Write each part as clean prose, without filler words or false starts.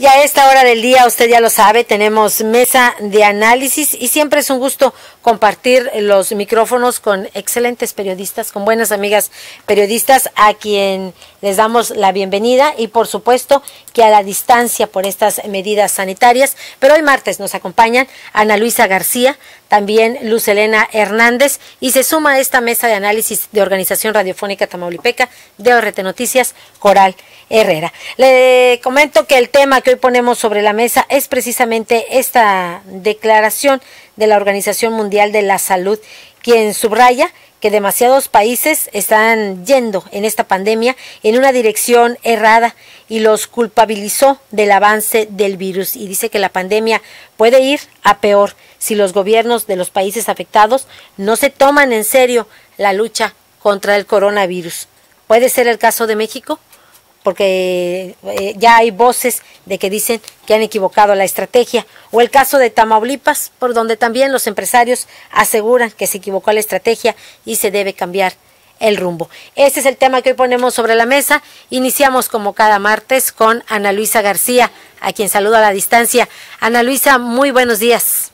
Y a esta hora del día, usted ya lo sabe, tenemos mesa de análisis y siempre es un gusto compartir los micrófonos con excelentes periodistas, con buenas amigas periodistas a quien les damos la bienvenida y por supuesto que a la distancia por estas medidas sanitarias. Pero hoy martes nos acompañan Ana Luisa García, también Luz Helena Hernández y se suma a esta mesa de análisis de Organización Radiofónica Tamaulipeca de ORT Noticias, Coral Herrera. Le comento que el tema que hoy ponemos sobre la mesa es precisamente esta declaración de la Organización Mundial de la Salud, quien subraya que demasiados países están yendo en esta pandemia en una dirección errada y los culpabilizó del avance del virus y dice que la pandemia puede ir a peor si los gobiernos de los países afectados no se toman en serio la lucha contra el coronavirus. ¿Puede ser el caso de México? Porque ya hay voces de que dicen que han equivocado la estrategia, o el caso de Tamaulipas, por donde también los empresarios aseguran que se equivocó la estrategia y se debe cambiar el rumbo. Este es el tema que hoy ponemos sobre la mesa. Iniciamos como cada martes con Ana Luisa García, a quien saludo a la distancia. Ana Luisa, muy buenos días.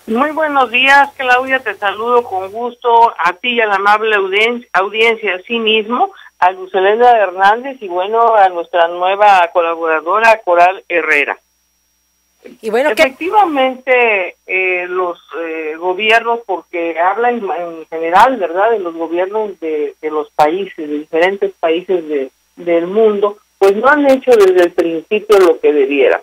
Muy buenos días, Claudia, te saludo con gusto a ti y a la amable audiencia, así mismo, a Luz Helena Hernández y bueno, a nuestra nueva colaboradora, Coral Herrera. Y bueno, efectivamente, los gobiernos, porque hablan en general, ¿verdad?, de los gobiernos de los países, de diferentes países del mundo, pues no han hecho desde el principio lo que debieran.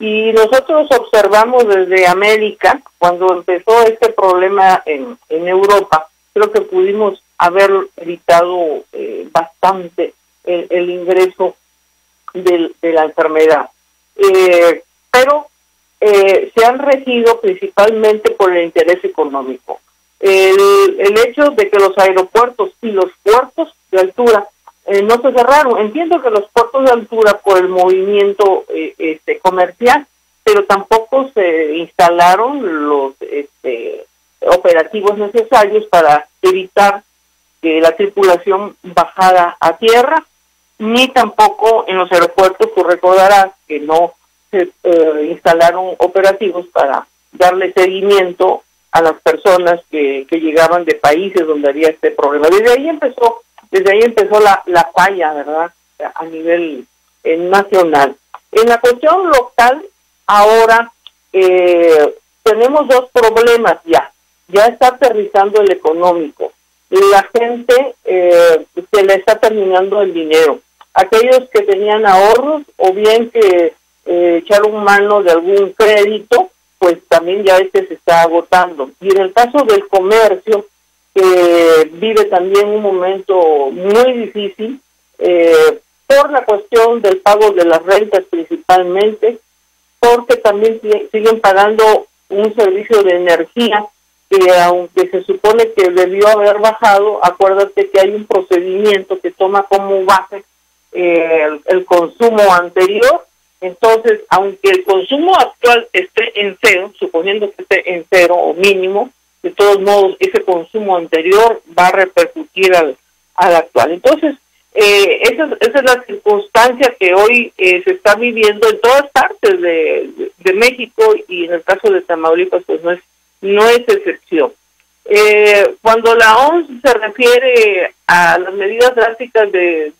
Y nosotros observamos desde América, cuando empezó este problema en Europa, creo que pudimos haber evitado bastante el ingreso de la enfermedad. Pero se han regido principalmente por el interés económico. El hecho de que los aeropuertos y los puertos de altura no se cerraron. Entiendo que los puertos de altura por el movimiento comercial, pero tampoco se instalaron los operativos necesarios para evitar que la tripulación bajara a tierra, ni tampoco en los aeropuertos, tú recordarás que no se instalaron operativos para darle seguimiento a las personas que llegaban de países donde había este problema. Desde ahí empezó la falla, ¿verdad?, a nivel nacional. En la cuestión local, ahora tenemos dos problemas ya. Ya está aterrizando el económico. La gente se le está terminando el dinero. Aquellos que tenían ahorros o bien que echaron mano de algún crédito, pues también ya se está agotando. Y en el caso del comercio, que vive también un momento muy difícil por la cuestión del pago de las rentas principalmente, porque también siguen pagando un servicio de energía que aunque se supone que debió haber bajado, acuérdate que hay un procedimiento que toma como base el consumo anterior. Entonces, aunque el consumo actual esté en cero, suponiendo que esté en cero o mínimo, de todos modos, ese consumo anterior va a repercutir al actual. Entonces, esa es la circunstancia que hoy se está viviendo en todas partes de México y en el caso de Tamaulipas, pues no es excepción. Cuando la OMS se refiere a las medidas drásticas de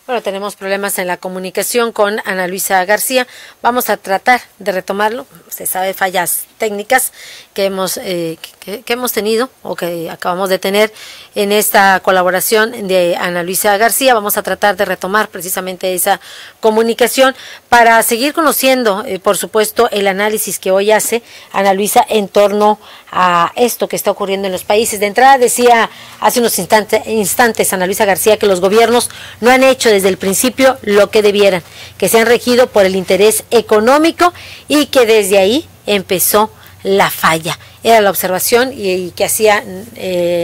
Bueno, tenemos problemas en la comunicación con Ana Luisa García. Vamos a tratar de retomarlo. Se sabe, fallas técnicas que hemos tenido o que acabamos de tener en esta colaboración de Ana Luisa García. Vamos a tratar de retomar precisamente esa comunicación para seguir conociendo, por supuesto, el análisis que hoy hace Ana Luisa en torno a esto que está ocurriendo en los países. De entrada decía hace unos instantes Ana Luisa García que los gobiernos no han hecho desde el principio lo que debieran, que se han regido por el interés económico y que desde ahí empezó la falla. Era la observación y que hacía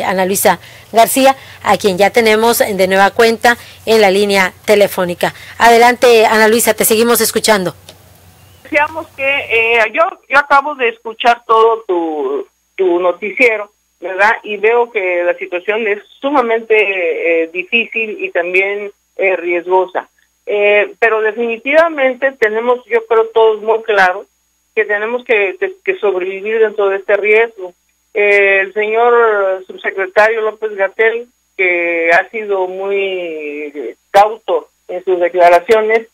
Ana Luisa García, a quien ya tenemos de nueva cuenta en la línea telefónica. Adelante, Ana Luisa, te seguimos escuchando. Decíamos que yo acabo de escuchar todo tu noticiero, ¿verdad? Y veo que la situación es sumamente difícil y también riesgosa. Pero definitivamente tenemos, yo creo todos muy claro, que tenemos que sobrevivir dentro de este riesgo. El señor subsecretario López-Gatell, que ha sido muy cauto en sus declaraciones,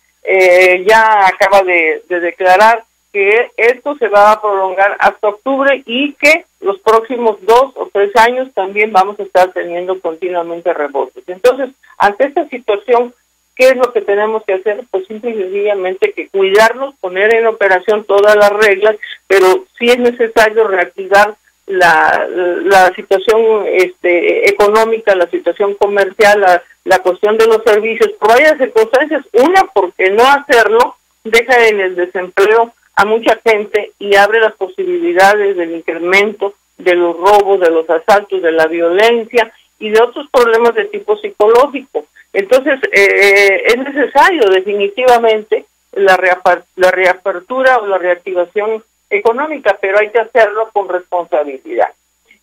ya acaba de declarar que esto se va a prolongar hasta octubre y que los próximos 2 o 3 años también vamos a estar teniendo continuamente rebotes. Entonces, ante esta situación, ¿qué es lo que tenemos que hacer? Pues simple y sencillamente que cuidarnos, poner en operación todas las reglas, pero sí es necesario reactivar la situación económica, la situación comercial, la cuestión de los servicios, por varias circunstancias. Una, porque no hacerlo deja en el desempleo a mucha gente y abre las posibilidades del incremento de los robos, de los asaltos, de la violencia y de otros problemas de tipo psicológico. Entonces, es necesario definitivamente la reapertura o la reactivación económica, pero hay que hacerlo con responsabilidad.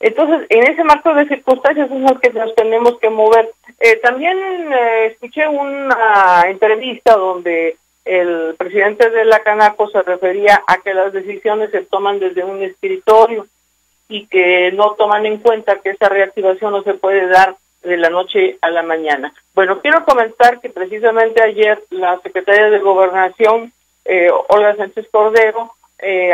Entonces, en ese marco de circunstancias es el que nos tenemos que mover. También escuché una entrevista donde el presidente de la Canaco se refería a que las decisiones se toman desde un escritorio y que no toman en cuenta que esa reactivación no se puede dar de la noche a la mañana. Bueno, quiero comentar que precisamente ayer la secretaria de Gobernación, Olga Sánchez Cordero,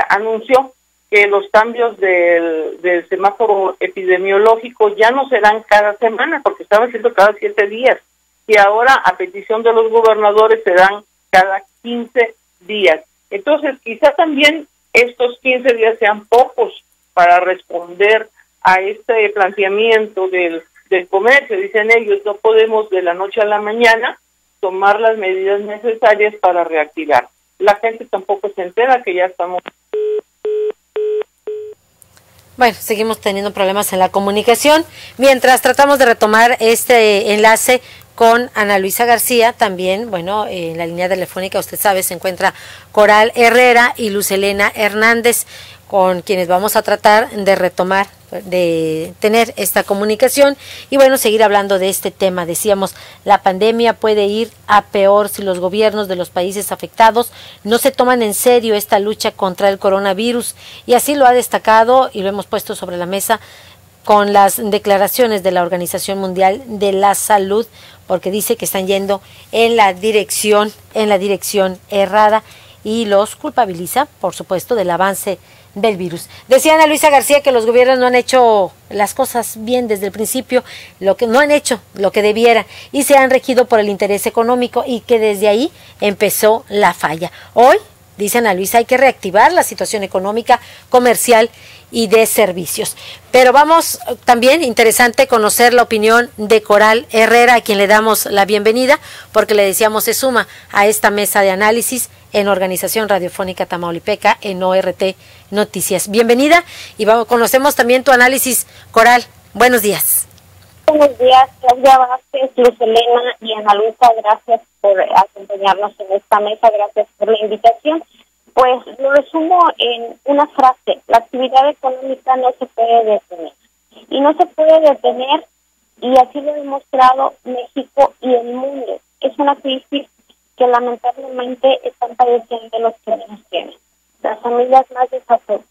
anunció que los cambios del semáforo epidemiológico ya no serán cada semana, porque estaba siendo cada 7 días, y ahora a petición de los gobernadores serán cada 15 días. Entonces, quizá también estos 15 días sean pocos para responder a este planteamiento del comercio. Dicen ellos, no podemos de la noche a la mañana tomar las medidas necesarias para reactivar. La gente tampoco se entera que ya estamos... Bueno, seguimos teniendo problemas en la comunicación. Mientras tratamos de retomar este enlace con Ana Luisa García, también, bueno, en la línea telefónica, usted sabe, se encuentra Coral Herrera y Luz Helena Hernández, con quienes vamos a tratar de retomar, de tener esta comunicación y bueno, seguir hablando de este tema. Decíamos, la pandemia puede ir a peor si los gobiernos de los países afectados no se toman en serio esta lucha contra el coronavirus, y así lo ha destacado y lo hemos puesto sobre la mesa con las declaraciones de la Organización Mundial de la Salud, porque dice que están yendo en la dirección errada y los culpabiliza, por supuesto, del avance del virus. Decía Ana Luisa García que los gobiernos no han hecho las cosas bien desde el principio, no han hecho lo que debiera y se han regido por el interés económico y que desde ahí empezó la falla. Hoy, dice Ana Luisa, hay que reactivar la situación económica, comercial y de servicios. Pero vamos también, interesante conocer la opinión de Coral Herrera, a quien le damos la bienvenida, porque le decíamos se suma a esta mesa de análisis en Organización Radiofónica Tamaulipeca, en ORT Noticias. Bienvenida y conocemos también tu análisis, Coral. Buenos días. Buenos días, Claudia Vázquez, Luz Helena y Ana Luisa, gracias por acompañarnos en esta mesa, gracias por la invitación. Pues lo resumo en una frase: la actividad económica no se puede detener. Y no se puede detener, y así lo ha demostrado México y el mundo. Es una crisis que lamentablemente están padeciendo los que menos tienen. Las familias más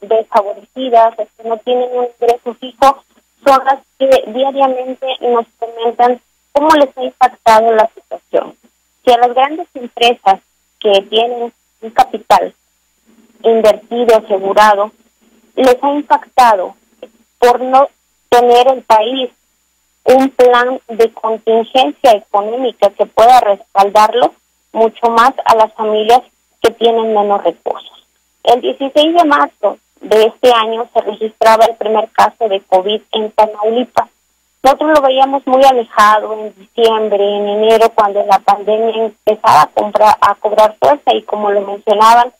desfavorecidas, las que no tienen un ingreso fijo, son las que diariamente nos comentan cómo les ha impactado la situación. Si a las grandes empresas que tienen un capital invertido, asegurado, les ha impactado por no tener el país un plan de contingencia económica que pueda respaldarlo, mucho más a las familias que tienen menos recursos. El 16 de marzo de este año se registraba el primer caso de COVID en Tamaulipas. Nosotros lo veíamos muy alejado en diciembre, en enero, cuando la pandemia empezaba a cobrar fuerza, y como lo mencionaban,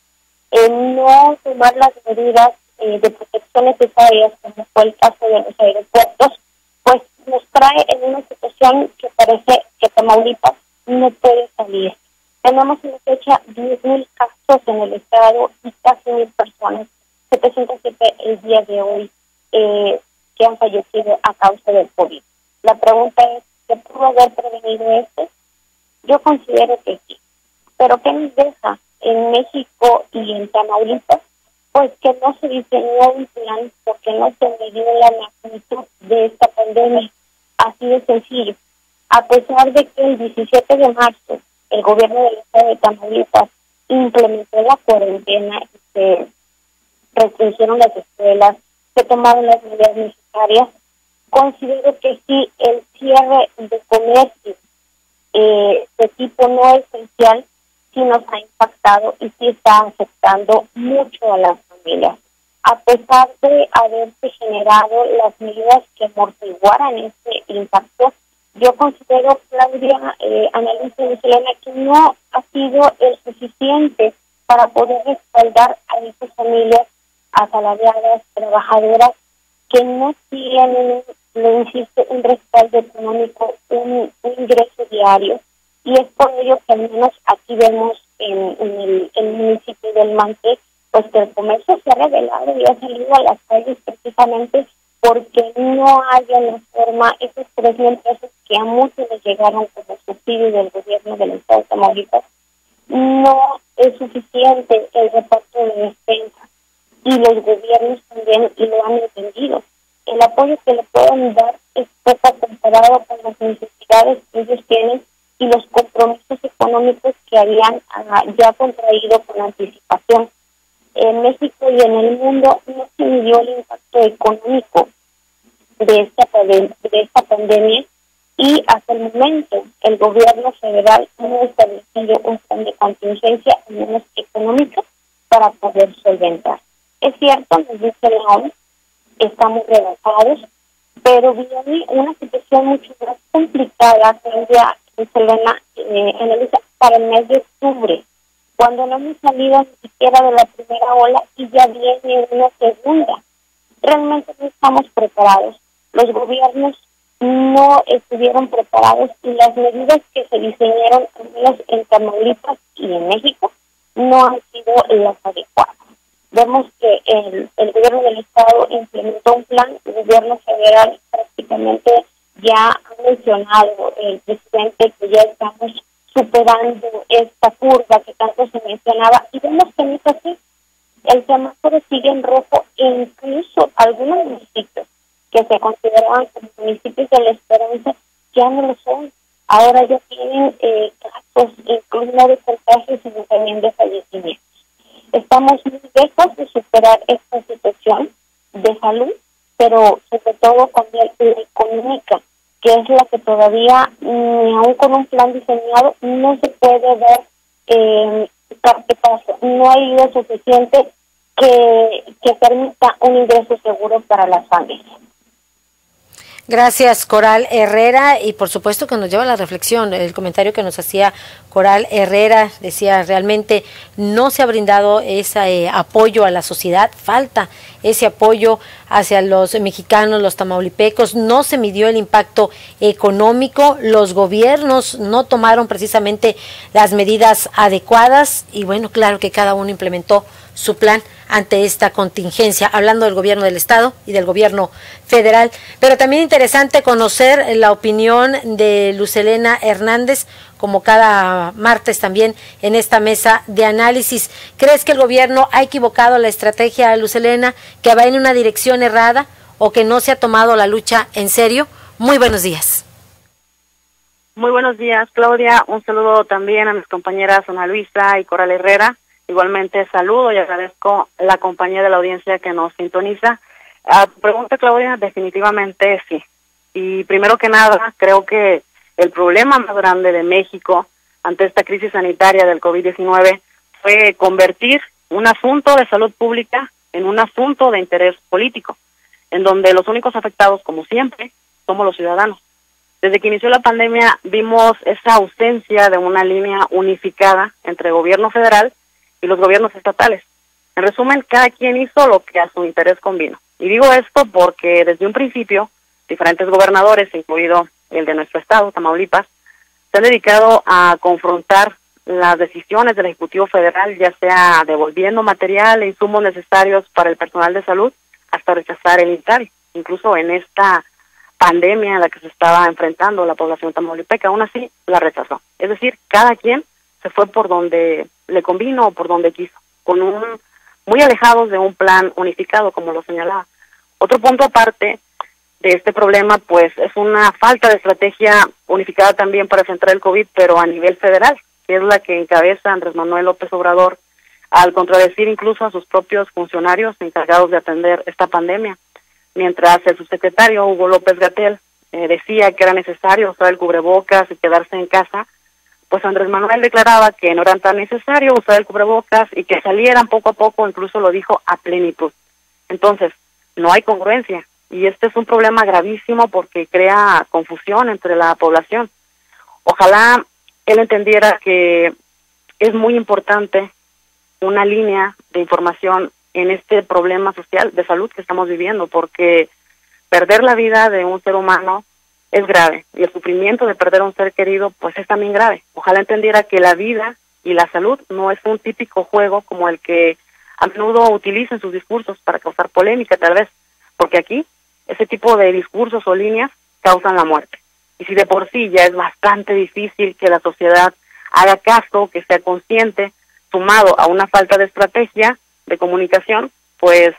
no tomar las medidas de protección necesarias, como fue el caso de los aeropuertos, pues nos trae en una situación que parece que Tamaulipas no puede salir. Tenemos en la fecha 10,000 casos en el estado y casi 1,000 personas, 707 el día de hoy, que han fallecido a causa del COVID. La pregunta es, ¿se pudo haber prevenido esto? Yo considero que sí. Pero ¿qué nos deja en México y en Tamaulipas? Pues que no se diseñó un plan porque no se midió la magnitud de esta pandemia. Así de sencillo. A pesar de que el 17 de marzo el gobierno del estado de Tamaulipas implementó la cuarentena, se restringieron las escuelas, se tomaron las medidas necesarias, considero que sí, el cierre de comercio de tipo no esencial sí nos ha impactado y sí está afectando mucho a las familias. A pesar de haberse generado las medidas que amortiguaran este impacto, yo considero, Claudia, analista de Selena, que no ha sido el suficiente para poder respaldar a esas familias asalariadas, trabajadoras, que no tienen, le insisto, un respaldo económico, un ingreso diario. Y es por ello que al menos aquí vemos en el municipio del Mante, pues que el comercio se ha revelado y ha salido a las calles precisamente porque no hay en la forma esos 3,000 pesos que a muchos les llegaron como subsidio del gobierno del estado de Tamaulipas. No es suficiente el reparto de despensa y los gobiernos también lo han entendido. El apoyo que le pueden dar es poco comparado con las necesidades que ellos tienen y los compromisos económicos que habían ya contraído con anticipación. En México y en el mundo no se midió el impacto económico de esta pandemia y hasta el momento el gobierno federal no ha establecido un plan de contingencia, al menos económica, para poder solventar. Es cierto, nos dice la ONU, estamos rebasados, pero viene una situación mucho más complicada, Claudia y Selena, para el mes de octubre, cuando no hemos salido ni siquiera de la primera ola y ya viene una segunda. Realmente no estamos preparados. Los gobiernos no estuvieron preparados y las medidas que se diseñaron, al menos en Tamaulipas y en México, no han sido las adecuadas. Vemos que el gobierno del estado implementó un plan, el gobierno federal prácticamente ya ha mencionado el presidente que ya estamos superando esta curva que tanto se mencionaba y vemos que no es así. El semáforo sigue en rojo e incluso algunos municipios que se consideraban como municipios de la esperanza ya no lo son. Ahora ya tienen casos incluso no de contagios sino también de fallecimientos. Estamos muy lejos de superar esta situación de salud, pero sobre todo con la económica, que es la que todavía, ni aún con un plan diseñado, no se puede ver qué pasa. No hay ayuda suficiente que permita un ingreso seguro para las familias. Gracias, Coral Herrera, y por supuesto que nos lleva a la reflexión. El comentario que nos hacía Coral Herrera decía, realmente no se ha brindado ese apoyo a la sociedad, falta ese apoyo hacia los mexicanos, los tamaulipecos, no se midió el impacto económico, los gobiernos no tomaron precisamente las medidas adecuadas y bueno, claro que cada uno implementó su plan ante esta contingencia, hablando del gobierno del estado y del gobierno federal, pero también interesante conocer la opinión de Luz Helena Hernández, como cada martes también en esta mesa de análisis. ¿Crees que el gobierno ha equivocado la estrategia, Luz Helena, que va en una dirección errada o que no se ha tomado la lucha en serio? Muy buenos días. Muy buenos días, Claudia. Un saludo también a mis compañeras Ana Luisa y Coral Herrera. Igualmente saludo y agradezco la compañía de la audiencia que nos sintoniza. A tu pregunta, Claudia, definitivamente sí. Y primero que nada, creo que el problema más grande de México ante esta crisis sanitaria del COVID-19 fue convertir un asunto de salud pública en un asunto de interés político, en donde los únicos afectados, como siempre, somos los ciudadanos. Desde que inició la pandemia vimos esa ausencia de una línea unificada entre el gobierno federal y los gobiernos estatales. En resumen, cada quien hizo lo que a su interés convino. Y digo esto porque desde un principio, diferentes gobernadores, incluido el de nuestro estado, Tamaulipas, se han dedicado a confrontar las decisiones del Ejecutivo Federal, ya sea devolviendo material e insumos necesarios para el personal de salud, hasta rechazar el INSABI. Incluso en esta pandemia a la que se estaba enfrentando la población tamaulipeca, aún así la rechazó. Es decir, cada quien se fue por donde le convino o por donde quiso, muy alejados de un plan unificado, como lo señalaba. Otro punto aparte de este problema, pues, es una falta de estrategia unificada también para enfrentar el COVID, pero a nivel federal, que es la que encabeza Andrés Manuel López Obrador, al contradecir incluso a sus propios funcionarios encargados de atender esta pandemia. Mientras el subsecretario Hugo López-Gatell decía que era necesario usar el cubrebocas y quedarse en casa, pues Andrés Manuel declaraba que no era tan necesario usar el cubrebocas y que salieran poco a poco, incluso lo dijo a plenitud. Entonces, no hay congruencia, y este es un problema gravísimo porque crea confusión entre la población. Ojalá él entendiera que es muy importante una línea de información en este problema social de salud que estamos viviendo, porque perder la vida de un ser humano es grave, y el sufrimiento de perder a un ser querido pues es también grave. Ojalá entendiera que la vida y la salud no es un típico juego como el que a menudo utiliza en sus discursos para causar polémica, tal vez, porque aquí ese tipo de discursos o líneas causan la muerte. Y si de por sí ya es bastante difícil que la sociedad haga caso, que sea consciente, sumado a una falta de estrategia de comunicación, pues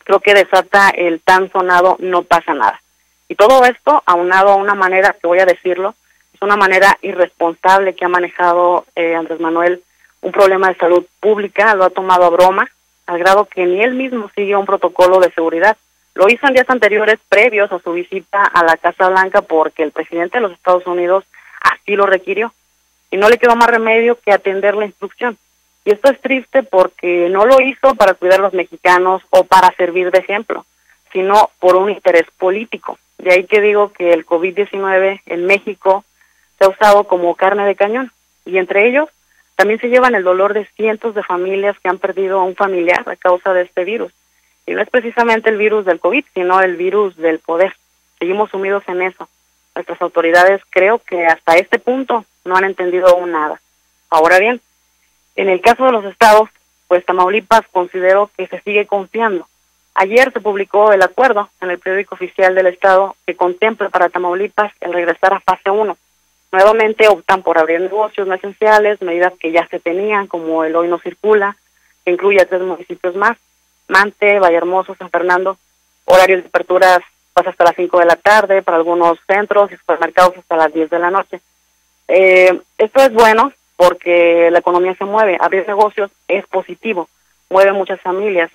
creo que desata el tan sonado no pasa nada. Y todo esto aunado a una manera, que voy a decirlo, es una manera irresponsable que ha manejado Andrés Manuel un problema de salud pública, lo ha tomado a broma, al grado que ni él mismo sigue un protocolo de seguridad. Lo hizo en días anteriores, previos a su visita a la Casa Blanca, porque el presidente de los Estados Unidos así lo requirió, y no le quedó más remedio que atender la instrucción. Y esto es triste porque no lo hizo para cuidar a los mexicanos o para servir de ejemplo, sino por un interés político. De ahí que digo que el COVID-19 en México se ha usado como carne de cañón, y entre ellos también se llevan el dolor de cientos de familias que han perdido a un familiar a causa de este virus. Y no es precisamente el virus del COVID, sino el virus del poder. Seguimos sumidos en eso. Nuestras autoridades creo que hasta este punto no han entendido aún nada. Ahora bien, en el caso de los estados, pues Tamaulipas considero que se sigue confiando. Ayer se publicó el acuerdo en el periódico oficial del estado que contempla para Tamaulipas el regresar a fase 1. Nuevamente optan por abrir negocios no esenciales, medidas que ya se tenían, como el Hoy No Circula, que incluye a 3 municipios más, Mante, Vallehermoso, San Fernando, horarios de aperturas pues hasta las 5 de la tarde, para algunos centros y supermercados hasta las 10 de la noche. Esto es bueno porque la economía se mueve, abrir negocios es positivo, mueve muchas familias,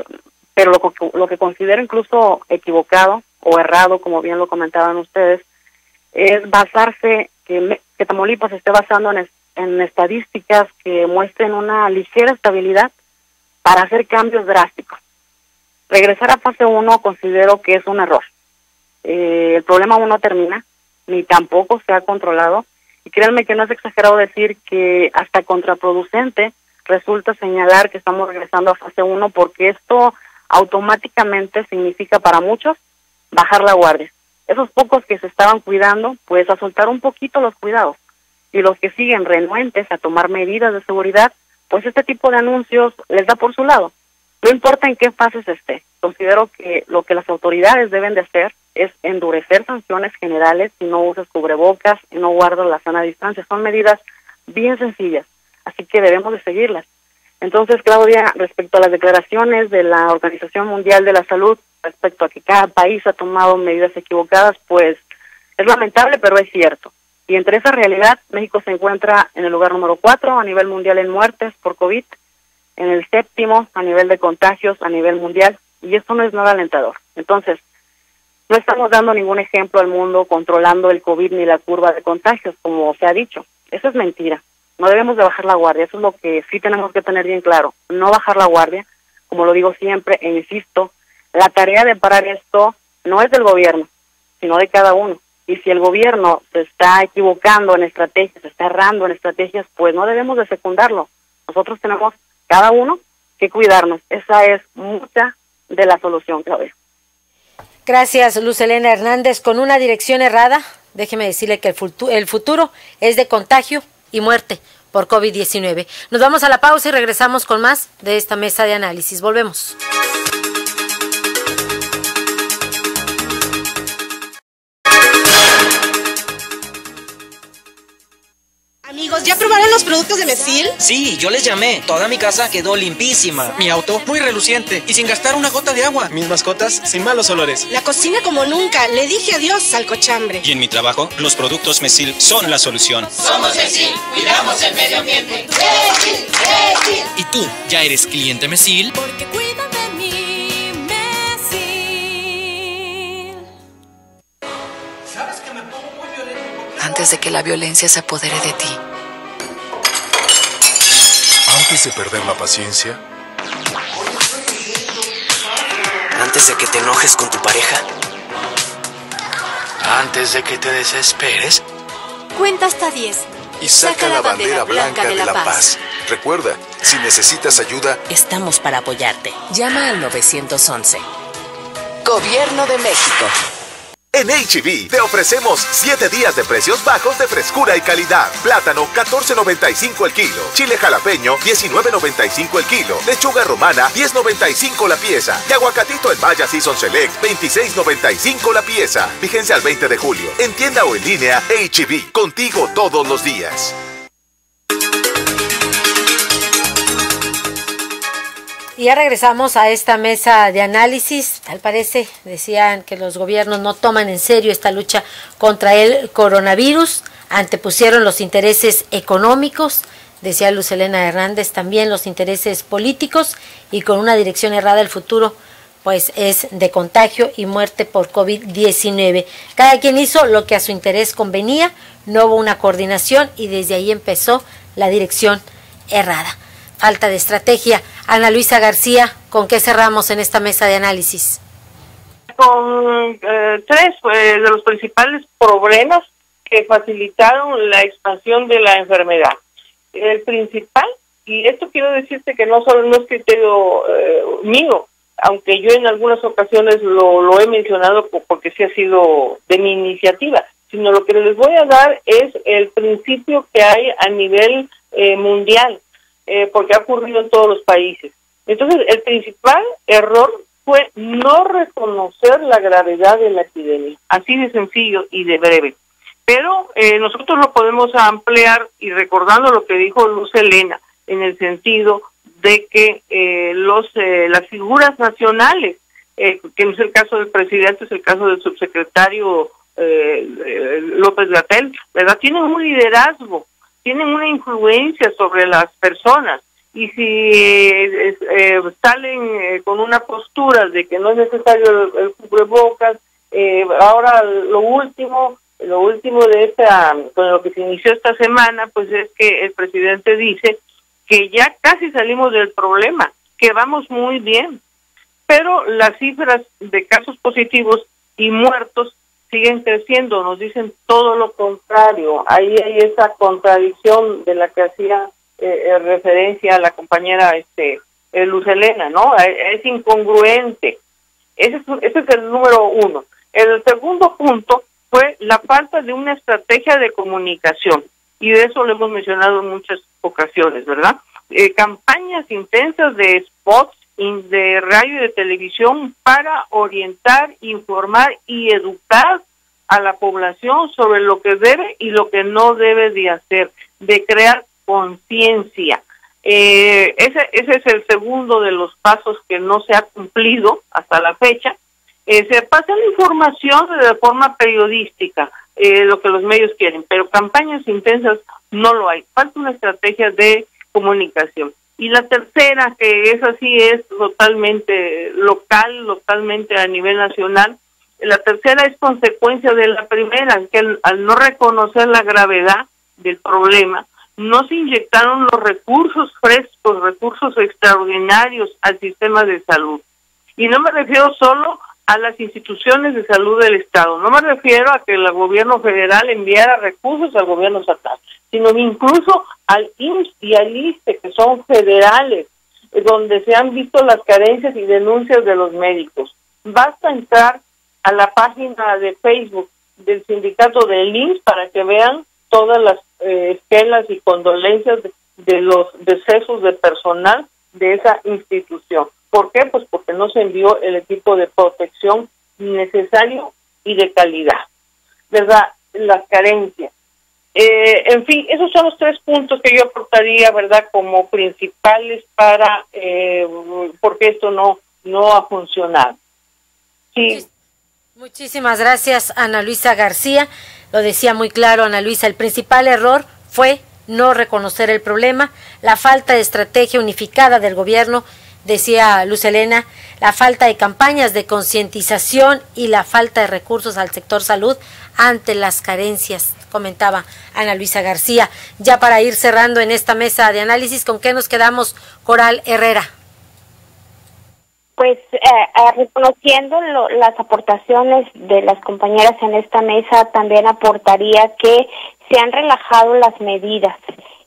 pero lo que considero incluso equivocado o errado, como bien lo comentaban ustedes, es basarse que Tamaulipas se esté basando en estadísticas que muestren una ligera estabilidad para hacer cambios drásticos. Regresar a fase 1 considero que es un error. El problema aún no termina, ni tampoco se ha controlado, y créanme que no es exagerado decir que hasta contraproducente resulta señalar que estamos regresando a fase 1, porque esto automáticamente significa para muchos bajar la guardia. Esos pocos que se estaban cuidando, pues a soltar un poquito los cuidados, y los que siguen renuentes a tomar medidas de seguridad, pues este tipo de anuncios les da por su lado. No importa en qué fases esté, considero que lo que las autoridades deben de hacer es endurecer sanciones generales si no usas cubrebocas y no guardas la sana distancia. Son medidas bien sencillas, así que debemos de seguirlas. Entonces, Claudia, respecto a las declaraciones de la Organización Mundial de la Salud, respecto a que cada país ha tomado medidas equivocadas, pues es lamentable, pero es cierto. Y entre esa realidad, México se encuentra en el lugar número 4 a nivel mundial en muertes por COVID, en el 7º a nivel de contagios a nivel mundial, y esto no es nada alentador. Entonces, no estamos dando ningún ejemplo al mundo controlando el COVID ni la curva de contagios, como se ha dicho. Eso es mentira. No debemos de bajar la guardia, eso es lo que sí tenemos que tener bien claro. No bajar la guardia, como lo digo siempre e insisto, la tarea de parar esto no es del gobierno, sino de cada uno. Y si el gobierno se está equivocando en estrategias, se está errando en estrategias, pues no debemos de secundarlo. Nosotros tenemos, cada uno, que cuidarnos. Esa es mucha de la solución, Claudia. Gracias, Luz Helena Hernández. Con una dirección errada, déjeme decirle que el futuro es de contagio y muerte por COVID-19. Nos vamos a la pausa y regresamos con más de esta mesa de análisis. Volvemos. Amigos, ¿ya probaron los productos de Mesil? Sí, yo les llamé. Toda mi casa quedó limpísima. Mi auto muy reluciente y sin gastar una gota de agua. Mis mascotas sin malos olores. La cocina como nunca. Le dije adiós al cochambre. Y en mi trabajo, los productos Mesil son la solución. Somos Mesil, cuidamos el medio ambiente. Mesil, Mesil. ¿Y tú ya eres cliente Mesil? Porque cuidan de mí, Mesil. ¿Sabes que me pongo muy violento? Antes de que la violencia se apodere de ti. Antes de perder la paciencia. Antes de que te enojes con tu pareja. Antes de que te desesperes. Cuenta hasta 10. Y saca la bandera blanca de la paz. Recuerda, si necesitas ayuda, Estamos para apoyarte. Llama al 911. Gobierno de México. En H-E-B te ofrecemos 7 días de precios bajos de frescura y calidad. Plátano, 14.95 el kilo. Chile jalapeño, 19.95 el kilo. Lechuga romana, 10.95 la pieza. Y aguacatito en Maya Season Select, 26.95 la pieza. Fíjense al 20 de julio. En tienda o en línea, H-E-B. Contigo todos los días. Y ya regresamos a esta mesa de análisis. Tal parece, decían que los gobiernos no toman en serio esta lucha contra el coronavirus, antepusieron los intereses económicos, decía Luz Helena Hernández, también los intereses políticos, y con una dirección errada el futuro pues es de contagio y muerte por COVID-19. Cada quien hizo lo que a su interés convenía, no hubo una coordinación y desde ahí empezó la dirección errada. Falta de estrategia. Ana Luisa García, ¿con qué cerramos en esta mesa de análisis? Con tres de los principales problemas que facilitaron la expansión de la enfermedad. El principal, y esto quiero decirte que no es criterio mío, aunque yo en algunas ocasiones lo he mencionado porque sí ha sido de mi iniciativa, sino lo que les voy a dar es el principio que hay a nivel mundial, porque ha ocurrido en todos los países. Entonces, el principal error fue no reconocer la gravedad de la epidemia, así de sencillo y de breve. Pero nosotros lo podemos ampliar y recordando lo que dijo Luz Helena, en el sentido de que las figuras nacionales, que no es el caso del presidente, es el caso del subsecretario López-Gatell, ¿verdad? Tienen un liderazgo, tienen una influencia sobre las personas, y si salen con una postura de que no es necesario el cubrebocas, ahora lo último de con lo que se inició esta semana, pues es que el presidente dice que ya casi salimos del problema, que vamos muy bien, pero las cifras de casos positivos y muertos siguen creciendo, nos dicen todo lo contrario. Ahí hay esa contradicción de la que hacía referencia a la compañera Luz Helena, ¿no? Es incongruente. Ese es el número uno. El segundo punto fue la falta de una estrategia de comunicación, y de eso lo hemos mencionado en muchas ocasiones, ¿verdad? Campañas intensas de spots de radio y de televisión para orientar, informar y educar a la población sobre lo que debe y lo que no debe de hacer, de crear conciencia. Ese es el segundo de los pasos que no se ha cumplido hasta la fecha. Se pasa la información de forma periodística, lo que los medios quieren, pero campañas intensas no lo hay. Falta una estrategia de comunicación. Y la tercera, que esa sí es totalmente local, totalmente a nivel nacional, la tercera es consecuencia de la primera, que al no reconocer la gravedad del problema, no se inyectaron los recursos frescos, recursos extraordinarios al sistema de salud. Y no me refiero solo a las instituciones de salud del Estado, no me refiero a que el gobierno federal enviara recursos al gobierno estatal, sino incluso al IMSS y al ISSSTE, que son federales, donde se han visto las carencias y denuncias de los médicos. Basta entrar a la página de Facebook del sindicato del IMSS para que vean todas las esquelas y condolencias de los decesos de personal de esa institución. ¿Por qué? Pues porque no se envió el equipo de protección necesario y de calidad, ¿verdad? Las carencias. En fin, esos son los 3 puntos que yo aportaría, ¿verdad?, como principales para, porque esto no ha funcionado. Sí. Muchísimas gracias, Ana Luisa García. Lo decía muy claro Ana Luisa, el principal error fue no reconocer el problema, la falta de estrategia unificada del gobierno, decía Luz Helena, la falta de campañas de concientización y la falta de recursos al sector salud ante las carencias, comentaba Ana Luisa García. Ya para ir cerrando en esta mesa de análisis, ¿con qué nos quedamos, Coral Herrera? Pues reconociendo las aportaciones de las compañeras en esta mesa, también aportaría que se han relajado las medidas.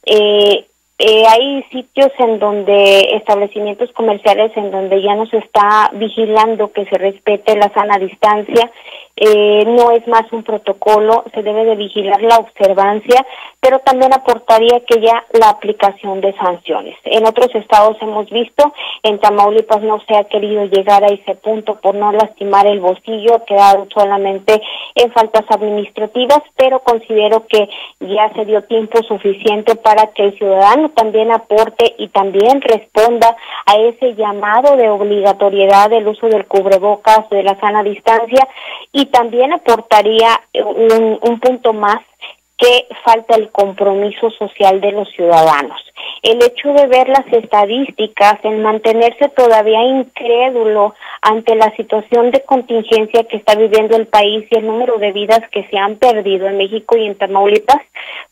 Hay sitios en donde, establecimientos comerciales en donde ya no se está vigilando que se respete la sana distancia, no es más un protocolo, se debe de vigilar la observancia, pero también aportaría que ya la aplicación de sanciones. En otros estados hemos visto, en Tamaulipas no se ha querido llegar a ese punto por no lastimar el bolsillo, ha quedado solamente en faltas administrativas, pero considero que ya se dio tiempo suficiente para que el ciudadano también aporte y también responda a ese llamado de obligatoriedad del uso del cubrebocas, de la sana distancia, y también aportaría un punto más, que falta el compromiso social de los ciudadanos. El hecho de ver las estadísticas, el mantenerse todavía incrédulo ante la situación de contingencia que está viviendo el país y el número de vidas que se han perdido en México y en Tamaulipas,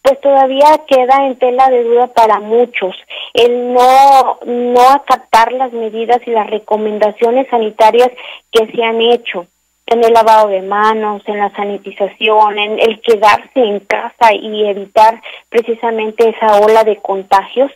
pues todavía queda en tela de duda para muchos. El no acatar las medidas y las recomendaciones sanitarias que se han hecho, en el lavado de manos, en la sanitización, en el quedarse en casa y evitar precisamente esa ola de contagios,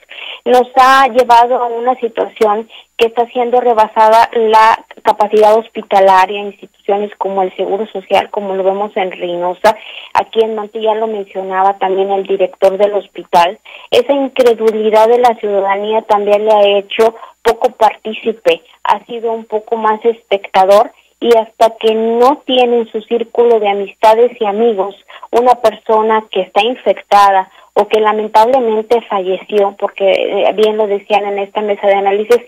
nos ha llevado a una situación que está siendo rebasada la capacidad hospitalaria, instituciones como el Seguro Social, como lo vemos en Reynosa, aquí en Mantilla lo mencionaba también el director del hospital. Esa incredulidad de la ciudadanía también le ha hecho poco partícipe, ha sido un poco más espectador, y hasta que no tiene en su círculo de amistades y amigos una persona que está infectada o que lamentablemente falleció, porque bien lo decían en esta mesa de análisis,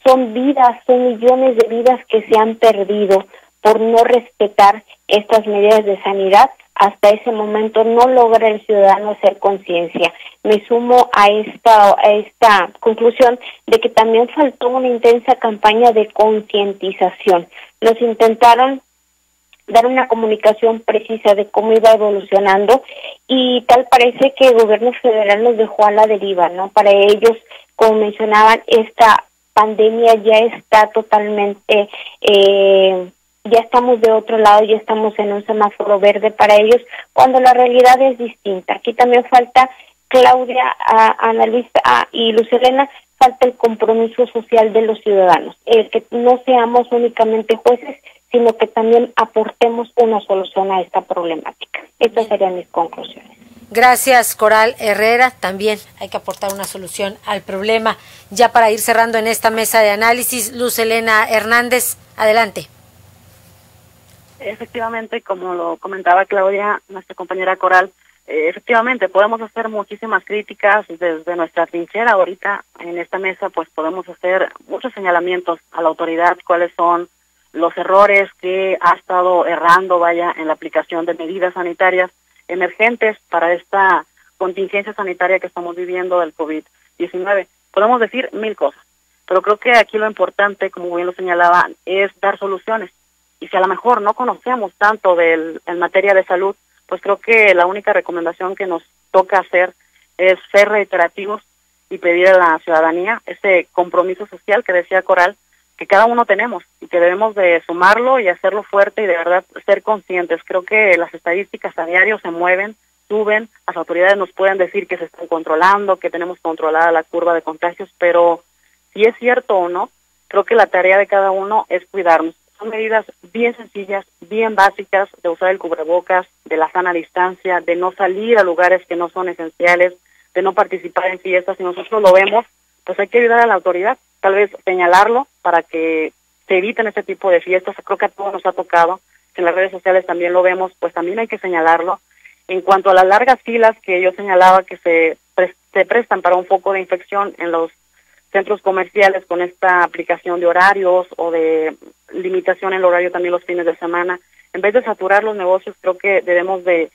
son vidas, son millones de vidas que se han perdido por no respetar estas medidas de sanidad. Hasta ese momento no logra el ciudadano hacer conciencia. Me sumo a esta conclusión de que también faltó una intensa campaña de concientización. Nos intentaron dar una comunicación precisa de cómo iba evolucionando y tal parece que el gobierno federal nos dejó a la deriva, ¿no? Para ellos, como mencionaban, esta pandemia ya está totalmente ya estamos de otro lado, ya estamos en un semáforo verde para ellos, cuando la realidad es distinta. Aquí también falta, Claudia, Ana Luisa y Luz Helena, falta el compromiso social de los ciudadanos, el que no seamos únicamente jueces, sino que también aportemos una solución a esta problemática. Estas serían mis conclusiones. Gracias, Coral Herrera. También hay que aportar una solución al problema. Ya para ir cerrando en esta mesa de análisis, Luz Helena Hernández, adelante. Efectivamente, como lo comentaba Claudia, nuestra compañera Coral, efectivamente podemos hacer muchísimas críticas desde nuestra trinchera. Ahorita en esta mesa pues podemos hacer muchos señalamientos a la autoridad, cuáles son los errores que ha estado errando, en la aplicación de medidas sanitarias emergentes para esta contingencia sanitaria que estamos viviendo del COVID-19. Podemos decir 1000 cosas, pero creo que aquí lo importante, como bien lo señalaban, es dar soluciones. Y si a lo mejor no conocemos tanto en materia de salud, pues creo que la única recomendación que nos toca hacer es ser reiterativos y pedir a la ciudadanía ese compromiso social que decía Coral, que cada uno tenemos y que debemos de sumarlo y hacerlo fuerte y de verdad ser conscientes. Creo que las estadísticas a diario se mueven, suben, las autoridades nos pueden decir que se están controlando, que tenemos controlada la curva de contagios, pero si es cierto o no, creo que la tarea de cada uno es cuidarnos. Son medidas bien sencillas, bien básicas, de usar el cubrebocas, de la sana distancia, de no salir a lugares que no son esenciales, de no participar en fiestas. Si nosotros lo vemos, pues hay que ayudar a la autoridad, tal vez señalarlo para que se eviten este tipo de fiestas. Creo que a todos nos ha tocado, que en las redes sociales también lo vemos, pues también hay que señalarlo. En cuanto a las largas filas que yo señalaba que se prestan para un foco de infección en los centros comerciales con esta aplicación de horarios o de limitación en el horario también los fines de semana, en vez de saturar los negocios, creo que debemos de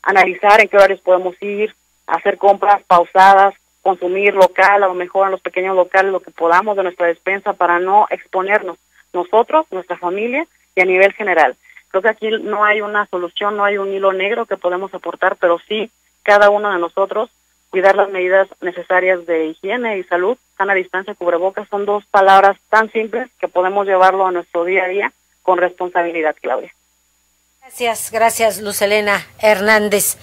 analizar en qué horarios podemos ir, hacer compras pausadas, consumir local, a lo mejor en los pequeños locales lo que podamos de nuestra despensa para no exponernos nosotros, nuestra familia y a nivel general. Creo que aquí no hay una solución, no hay un hilo negro que podemos aportar, pero sí cada uno de nosotros cuidar las medidas necesarias de higiene y salud. Sana distancia, cubrebocas, son dos palabras tan simples que podemos llevarlo a nuestro día a día con responsabilidad, Claudia. Gracias Luz Helena Hernández.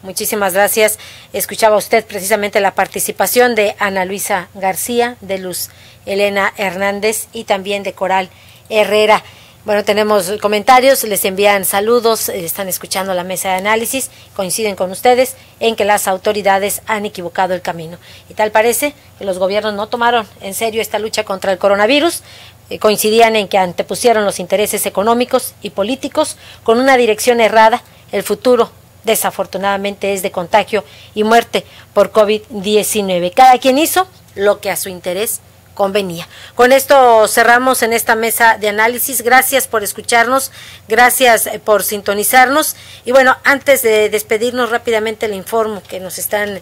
Muchísimas gracias. Escuchaba usted precisamente la participación de Ana Luisa García, de Luz Helena Hernández y también de Coral Herrera. Bueno, tenemos comentarios, les envían saludos, están escuchando la mesa de análisis, coinciden con ustedes en que las autoridades han equivocado el camino. Y tal parece que los gobiernos no tomaron en serio esta lucha contra el coronavirus, coincidían en que antepusieron los intereses económicos y políticos con una dirección errada. El futuro, desafortunadamente, es de contagio y muerte por COVID-19. Cada quien hizo lo que a su interés convenía. Con esto cerramos en esta mesa de análisis. Gracias por escucharnos, gracias por sintonizarnos. Y bueno, antes de despedirnos rápidamente le informo que nos están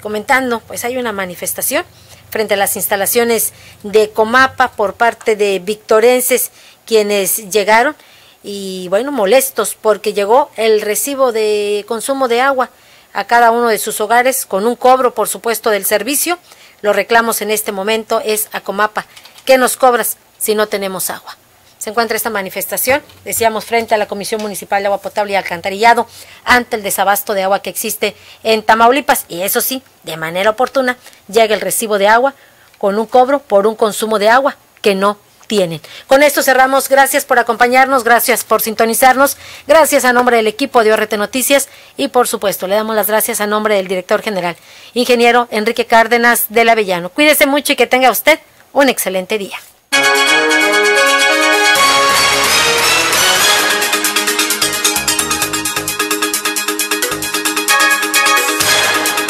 comentando, pues hay una manifestación frente a las instalaciones de Comapa por parte de victorenses quienes llegaron y bueno, molestos porque llegó el recibo de consumo de agua a cada uno de sus hogares con un cobro, por supuesto, del servicio. Los reclamos en este momento es a Comapa. ¿Qué nos cobras si no tenemos agua? Se encuentra esta manifestación, decíamos, frente a la Comisión Municipal de Agua Potable y Alcantarillado, ante el desabasto de agua que existe en Tamaulipas. Y eso sí, de manera oportuna, llega el recibo de agua con un cobro por un consumo de agua que no tienen. Con esto cerramos. Gracias por acompañarnos, gracias por sintonizarnos, gracias a nombre del equipo de ORT Noticias y por supuesto le damos las gracias a nombre del director general, ingeniero Enrique Cárdenas del Avellano. Cuídese mucho y que tenga usted un excelente día.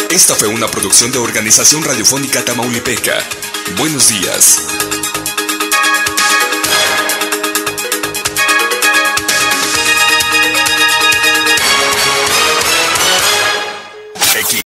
Esta fue una producción de Organización Radiofónica Tamaulipeca. Buenos días.